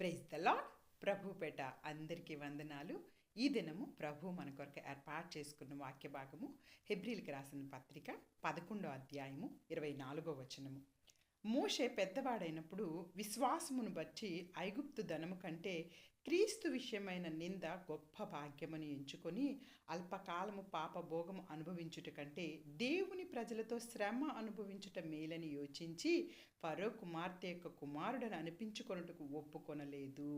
Praise the lord. ప్రభుపేట అందరికీ వందనాలు. ఈ దినము ప్రభు మన కొరకు ఏర్పాటు చేసుకున్న వాక్య భాగము హెబ్రీలకు రాసిన పత్రిక 11వ అధ్యాయము 24వ వచనము. మోషే పెద్దవాడైనప్పుడు విశ్వాసమును బట్టి ఐగుప్తు ధనము కంటే క్రీస్తు విషయమైన నింద గొప్ప భాగ్యమని ఎంచుకొని అల్పకాలము పాపభోగము అనుభవించుట కంటే దేవుని ప్రజలతో శ్రమ అనుభవించుట మేలని యోచించి ఫరో కుమార్తె యొక్క కుమారుడని అనిపించుకొనుటకు ఒప్పుకొనలేదు.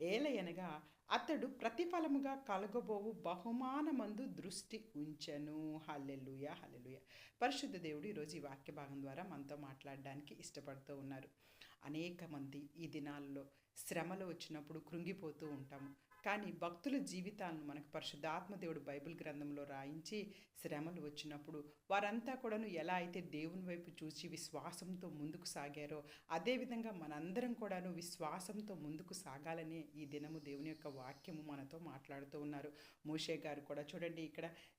ఏలయనగా అతడు ప్రతిఫలముగా కలగబోవు బహుమానమందు దృష్టి ఉంచెను. హల్లెలూయా, హల్లెలూయా. పరిశుద్ధ దేవుడు ఈరోజు ఈ వాక్య భాగం ద్వారా మనతో మాట్లాడడానికి ఇష్టపడుతూ ఉన్నారు. అనేక మంది ఈ దినాల్లో శ్రమలు వచ్చినప్పుడు కృంగిపోతూ ఉంటాము. కానీ భక్తుల జీవితాలను మనకు పరిశుద్ధాత్మ దేవుడు బైబిల్ గ్రంథంలో రాయించి శ్రమలు వచ్చినప్పుడు వారంతా కూడాను ఎలా అయితే దేవుని వైపు చూసి విశ్వాసంతో ముందుకు సాగారో అదేవిధంగా మనందరం కూడాను విశ్వాసంతో ముందుకు సాగాలనే ఈ దినము దేవుని యొక్క వాక్యము మనతో మాట్లాడుతూ ఉన్నారు. మోషే గారు కూడా చూడండి,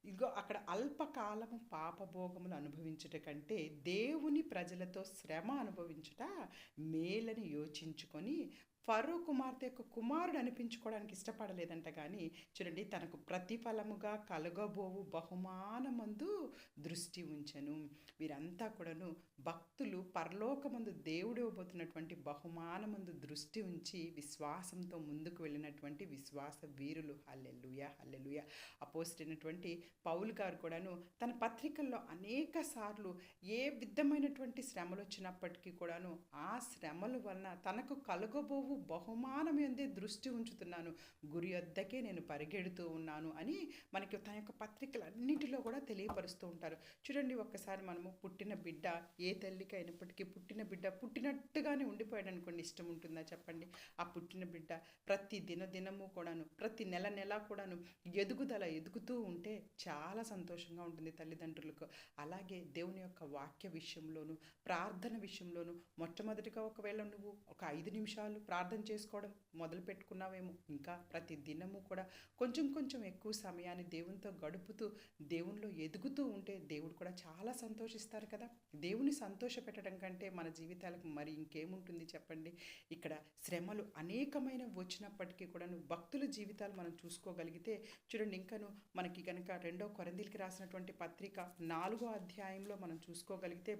ఇదిగో అక్కడ అల్పకాలము పాపభోగములు అనుభవించుట కంటే దేవుని ప్రజలతో శ్రమ అనుభవించుట మేలని యోచించుకొని ఫరో కుమార్తె యొక్క కుమారుడు అనిపించుకోవడానికి ఇష్టపడలేదంట. కానీ చూడండి, తనకు ప్రతిఫలముగా కలగబోవు బహుమానమందు దృష్టి ఉంచెను. వీరంతా కూడాను భక్తులు పరలోకమందు దేవుడు ఇవ్వబోతున్నటువంటి బహుమానమందు దృష్టి ఉంచి విశ్వాసంతో ముందుకు వెళ్ళినటువంటి విశ్వాస వీరులు. హల్లెలూయా, హల్లెలూయా. అపోస్తలుడైనటువంటి పౌలు గారు కూడాను తన పత్రికల్లో అనేక సార్లు ఏ విధమైనటువంటి శ్రమలు వచ్చినప్పటికీ కూడాను ఆ శ్రమల వలన తనకు కలగబోవు బహుమానం ఎందే దృష్టి ఉంచుతున్నాను, గురి వద్దకే నేను పరిగెడుతూ ఉన్నాను అని మనకి తన యొక్క పత్రికలన్నింటిలో కూడా తెలియపరుస్తూ ఉంటారు. చూడండి, ఒక్కసారి మనము పుట్టిన బిడ్డ ఏ తల్లికి అయినప్పటికీ పుట్టిన బిడ్డ పుట్టినట్టుగానే ఉండిపోయాడు అనుకోండి, ఇష్టం ఉంటుందా చెప్పండి? ఆ పుట్టిన బిడ్డ ప్రతి దినము కూడాను ప్రతి నెల కూడాను ఎదుగుతూ ఉంటే చాలా సంతోషంగా ఉంటుంది తల్లిదండ్రులకు. అలాగే దేవుని యొక్క వాక్య విషయంలోను ప్రార్థన విషయంలోను మొట్టమొదటిగా ఒకవేళ నువ్వు ఒక 5 నిమిషాలు ప్రార్థన చేసుకోవడం మొదలు పెట్టుకున్నావేమో, ఇంకా ప్రతి దినము కూడా కొంచెం ఎక్కువ సమయాన్ని దేవునితో గడుపుతూ దేవునిలో ఎదుగుతూ ఉంటే దేవుడు కూడా చాలా సంతోషిస్తారు కదా. దేవుని సంతోష పెట్టడం కంటే మన జీవితాలకు మరి ఇంకేముంటుంది చెప్పండి? ఇక్కడ శ్రమలు అనేకమైన వచ్చినప్పటికీ కూడా భక్తుల జీవితాలు మనం చూసుకోగలిగితే చూడండి, ఇంకను మనకి కనుక 2వ కొరింథీయులకు రాసినటువంటి పత్రిక 4వ అధ్యాయంలో మనం చూసుకోగలిగితే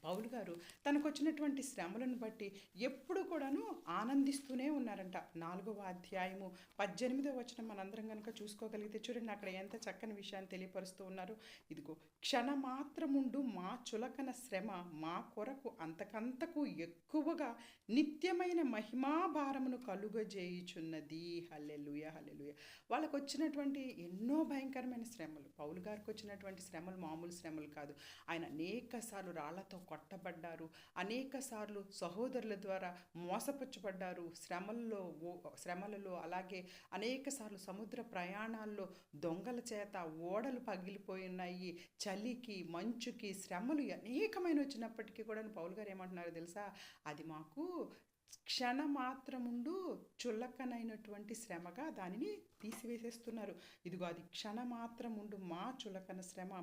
పౌలు గారు తనకు వచ్చినటువంటి శ్రమలను బట్టి ఎప్పుడు కూడాను ఆనందిస్తూనే ఉన్నారంట. 4వ అధ్యాయము 18వ వచనం మనందరం కనుక చూసుకోగలిగితే చూడండి, అక్కడ ఎంత చక్కని విషయాన్ని తెలియపరుస్తూ ఉన్నారు. ఇదిగో, క్షణమాత్రముండు మా చులకన శ్రమ మా కొరకు అంతకంతకు ఎక్కువగా నిత్యమైన మహిమాభారమును కలుగజేయుచున్నది. హల్లెలూయా, హల్లెలూయా. వాళ్ళకు వచ్చినటువంటి ఎన్నో భయంకరమైన శ్రమలు, పౌలు గారికి వచ్చినటువంటి శ్రమలు మామూలు శ్రమలు కాదు. ఆయన అనేక సార్లు రాళ్లతో కొట్టబడ్డారు, అనేక సార్లు సహోదరుల ద్వారా మోసపుచ్చబడ్డారు, శ్రమలలో అలాగే అనేక సార్లు సముద్ర ప్రయాణాల్లో దొంగల చేత ఓడలు పగిలిపోయి ఉన్నాయి. చలికి మంచుకి శ్రమలు అనేకమైన వచ్చినప్పటికీ కూడా పౌలు గారు ఏమంటున్నారో తెలుసా? అది మాకు క్షణమాత్రముండు చులకనైనటువంటి శ్రమగా దానిని తీసివేసేస్తున్నారు. ఇదిగో, అది క్షణమాత్రముండు మా చులకన శ్రమ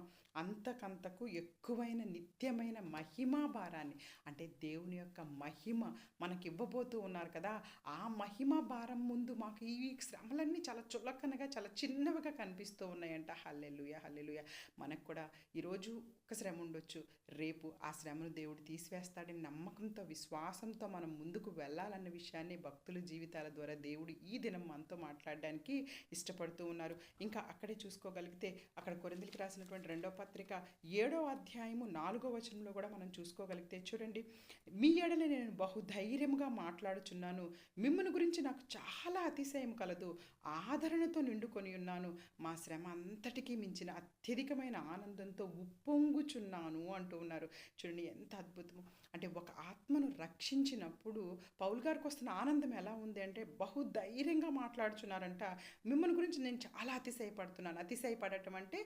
అంతకంతకు ఎక్కువైన నిత్యమైన మహిమా భారాన్ని, అంటే దేవుని యొక్క మహిమ మనకి ఇవ్వబోతూ ఉన్నారు కదా, ఆ మహిమా భారం ముందు మాకు ఈ శ్రమలన్నీ చాలా చులకనగా చాలా చిన్నవిగా కనిపిస్తూ ఉన్నాయంట. హల్లెలూయా, హల్లెలూయా. మనకు కూడా ఈరోజు ఒక శ్రమ ఉండొచ్చు, రేపు ఆ శ్రమను దేవుడు తీసివేస్తాడని నమ్మకంతో విశ్వాసంతో మనం ముందుకు వెళ్ళాలన్న విషయాన్ని భక్తుల జీవితాల ద్వారా దేవుడు ఈ దినం మనతో మాట్లాడడానికి ఇష్టపడుతూ ఉన్నారు. ఇంకా అక్కడే చూసుకోగలిగితే అక్కడ కొరింథీయులకు రాసినటువంటి 2వ పత్రిక 7వ అధ్యాయము 4వ వచనంలో కూడా మనం చూసుకోగలిగితే చూడండి, మీ ఎడల నేను బహుధైర్యంగా మాట్లాడుచున్నాను, మిమ్మల్ని గురించి నాకు చాలా అతిశయం కలదు, ఆదరణతో నిండుకొని ఉన్నాను, మా శ్రమ అంతటికీ మించిన అత్యధికమైన ఆనందంతో ఉప్పొంగుచున్నాను అంటూ ఉన్నారు. చూడండి, ఎంత అద్భుతము! అంటే ఒక ఆత్మను రక్షించినప్పుడు పౌలు గారికి వస్తున్న ఆనందం ఎలా ఉంది అంటే బహుధైర్యంగా మాట్లాడుచున్నారంట. మిమ్మల్ని గురించి నేను చాలా అతిశయపడుతున్నాను. అతిశయపడటం అంటే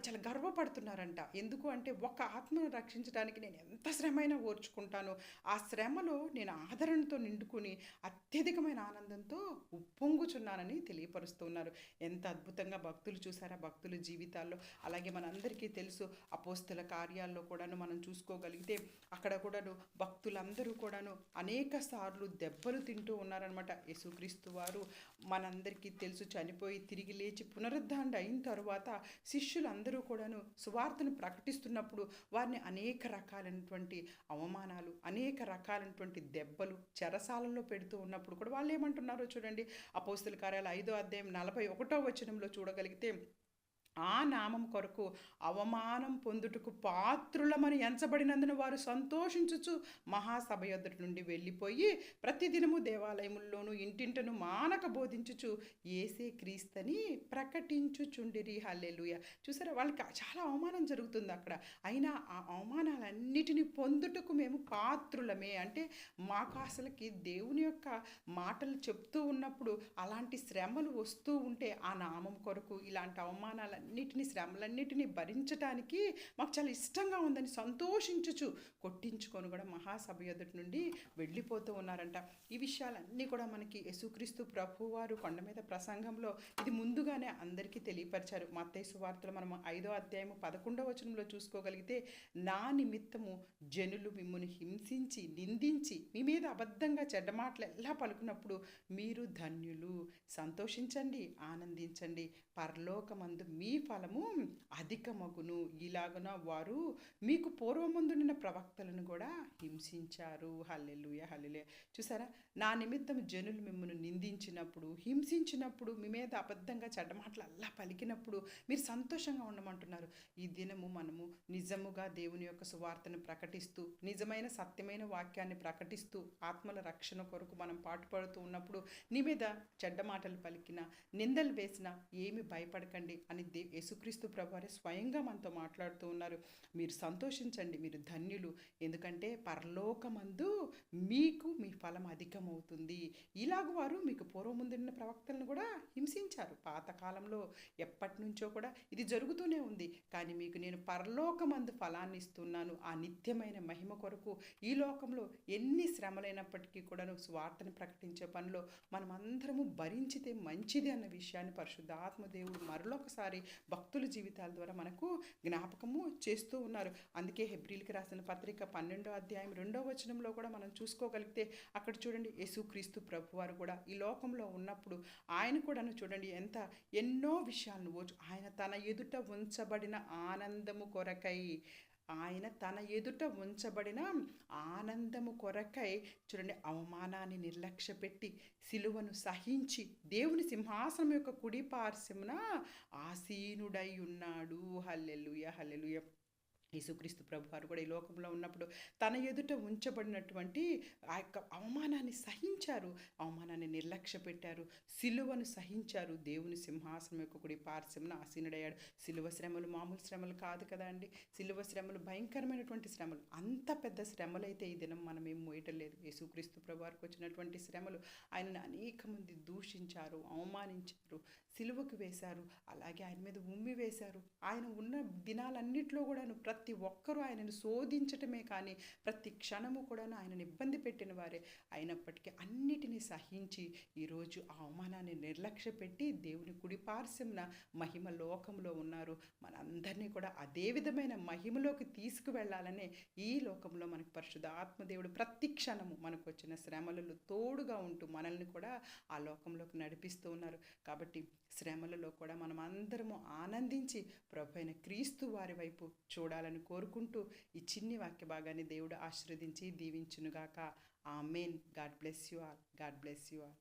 చాలా గర్వపడుతున్నారంట. ఎందుకు అంటే ఒక ఆత్మను రక్షించడానికి నేను ఎంత శ్రమైనా ఓర్చుకుంటాను, ఆ శ్రమలో నేను ఆదరణతో నిండుకుని అత్యధికమైన ఆనందంతో ఉప్పొంగుచున్నానని తెలియపరుస్తున్నారు. ఎంత అద్భుతంగా భక్తులు చూసారా భక్తుల జీవితాల్లో. అలాగే మనందరికీ తెలుసు, అపోస్తల కార్యాల్లో కూడాను మనం చూసుకోగలిగితే అక్కడ కూడాను భక్తులందరూ కూడాను అనేక సార్లు సార్లు దెబ్బలు తింటూ ఉన్నారనమాట. యేసుక్రీస్తు వారు మనందరికీ తెలుసు చనిపోయి తిరిగి లేచి పునరుద్ధారణ అయిన తర్వాత శిష్యులందరూ కూడాను సువార్తను ప్రకటిస్తున్నప్పుడు వారిని అనేక రకాలైనటువంటి అవమానాలు, అనేక రకాలైనటువంటి దెబ్బలు, చెరసాలలో పెడుతూ ఉన్నప్పుడు కూడా వాళ్ళు ఏమంటున్నారో చూడండి. అపోస్తల కార్యాలు 5వ అధ్యాయం 41వ వచనంలో చూడగలిగితే, ఆ నామం కొరకు అవమానం పొందుటకు పాత్రులమని ఎంచబడినందున వారు సంతోషించుచు మహాసభ యొద్దటి నుండి వెళ్ళిపోయి ప్రతిదినము దేవాలయముల్లోనూ ఇంటింటను మానక బోధించుచు యేసే క్రీస్తని ప్రకటించుచుండిరి. హల్లెలూయా. చూసారా, వాళ్ళకి చాలా అవమానం జరుగుతుంది అక్కడ. అయినా ఆ అవమానాలన్నిటిని పొందుటకు మేము పాత్రులమే. అంటే మాకు అసలుకి దేవుని యొక్క మాటలు చెప్తూ ఉన్నప్పుడు అలాంటి శ్రమలు వస్తూ ఉంటే ఆ నామం కొరకు ఇలాంటి శ్రమలన్నిటినీ భరించటానికి మాకు చాలా ఇష్టంగా ఉందని సంతోషించుచు కొట్టించుకొని కూడా మహాసభ ఎదుటి నుండి వెళ్ళిపోతూ ఉన్నారంట. ఈ విషయాలన్నీ కూడా మనకి యేసుక్రీస్తు ప్రభువారు కొండ మీద ప్రసంగంలో ఇది ముందుగానే అందరికీ తెలియపరిచారు. మత్తయి సువార్తలో మనం 5వ అధ్యాయము 11వ వచనంలో చూసుకోగలిగితే, నా నిమిత్తము జనులు మిమ్మును హింసించి నిందించి మీ మీద అబద్ధంగా చెడ్డ మాటలు ఎలా పలుకున్నప్పుడు మీరు ధన్యులు, సంతోషించండి, ఆనందించండి, పరలోకమందు మీ ఫలము అధికమగును. ఇలాగున వారు మీకు పూర్వముందున్న ప్రవక్తలను కూడా హింసించారు. హల్లెలూయా, హల్లెలూయా. చూసారా, నా నిమిత్తం జనులు మిమ్మల్ని నిందించినప్పుడు, హింసించినప్పుడు, మీ మీద అబద్ధంగా చెడ్డ మాటలు అలా పలికినప్పుడు మీరు సంతోషంగా ఉండమంటున్నారు. ఈ దినము మనము నిజముగా దేవుని యొక్క సువార్తను ప్రకటిస్తూ, నిజమైన సత్యమైన వాక్యాన్ని ప్రకటిస్తూ, ఆత్మల రక్షణ కొరకు మనం పాటుపడుతూ ఉన్నప్పుడు నీ మీద చెడ్డ మాటలు పలికినా, నిందలు వేసినా ఏమి భయపడకండి అని యేసుక్రీస్తు ప్రభువారే స్వయంగా మనతో మాట్లాడుతూ ఉన్నారు. మీరు సంతోషించండి, మీరు ధన్యులు, ఎందుకంటే పరలోకమందు మీకు మీ ఫలం అధికమవుతుంది. ఇలాగ వారు మీకు పూర్వముందున్న ప్రవక్తలను కూడా హింసించారు. పాతకాలంలో ఎప్పటి నుంచో కూడా ఇది జరుగుతూనే ఉంది. కానీ మీకు నేను పరలోకమందు ఫలాన్ని ఇస్తున్నాను. ఆ నిత్యమైన మహిమ కొరకు ఈ లోకంలో ఎన్ని శ్రమలైనప్పటికీ కూడా స్వార్థను ప్రకటించే పనిలో మనం అందరము భరించితే మంచిది అన్న విషయాన్ని పరిశుద్ధాత్మ దేవుడు మరొకసారి భక్తుల జీవితాల ద్వారా మనకు జ్ఞాపకము చేస్తూ ఉన్నారు. అందుకే హెబ్రీలకు రాసిన పత్రిక 12వ అధ్యాయం 2వ వచనంలో కూడా మనం చూసుకోగలిగితే అక్కడ చూడండి, యేసుక్రీస్తు ప్రభువారు కూడా ఈ లోకంలో ఉన్నప్పుడు ఆయన కూడాను చూడండి ఎన్నో విషయాలను ఆయన తన ఎదుట ఉంచబడిన ఆనందము కొరకై చూడండి అవమానాన్ని నిర్లక్ష్యపెట్టి సిలువను సహించి దేవుని సింహాసనం యొక్క కుడి పార్శ్వమున ఆసీనుడై ఉన్నాడు. హల్లెలూయా, హల్లెలూయా. యేసుక్రీస్తు ప్రభువారు కూడా ఈ లోకంలో ఉన్నప్పుడు తన ఎదుట ఉంచబడినటువంటి ఆ యొక్క అవమానాన్ని సహించారు, అవమానాన్ని నిర్లక్ష్య పెట్టారు, సిలువను సహించారు, దేవుని సింహాసనం యొక్క కుడి పార్శ్వమున ఆసీనుడయ్యాడు. సిలువ శ్రమలు మామూలు శ్రమలు కాదు కదా అండి. సిలువ శ్రమలు భయంకరమైనటువంటి శ్రమలు. అంత పెద్ద శ్రమలైతే ఈ దినం మనం ఏం మోయటం లేదు. యేసుక్రీస్తు ప్రభువారికి వచ్చినటువంటి శ్రమలు ఆయనను అనేక మంది దూషించారు, అవమానించారు, సిలువకు వేశారు, అలాగే ఆయన మీద ఉమ్మి వేశారు. ఆయన ఉన్న దినాలన్నింటిలో కూడాను ప్రతి ఒక్కరూ ఆయనను శోధించటమే కానీ ప్రతి క్షణము కూడాను ఆయనను ఇబ్బంది పెట్టిన వారే. అయినప్పటికీ అన్నిటినీ సహించి ఈరోజు ఆ అవమానాన్ని నిర్లక్ష్య పెట్టి దేవుని కుడి పార్శ్వమున మహిమ లోకంలో ఉన్నారు. మనందరినీ కూడా అదే విధమైన మహిమలోకి తీసుకువెళ్ళాలనే ఈ లోకంలో మనకు పరిశుద్ధాత్మ దేవుడు ప్రతి క్షణము మనకు వచ్చిన శ్రమలలో తోడుగా ఉంటూ మనల్ని కూడా ఆ లోకంలోకి నడిపిస్తూ ఉన్నారు. కాబట్టి శ్రమలలో కూడా మనం అందరము ఆనందించి ప్రభువైన క్రీస్తు వారి వైపు చూడాలని కోరుకుంటూ ఈ చిన్ని వాక్య భాగాన్ని దేవుడు ఆశీర్వదించి దీవించునుగాక. ఆమేన్. God bless you all. God bless you all.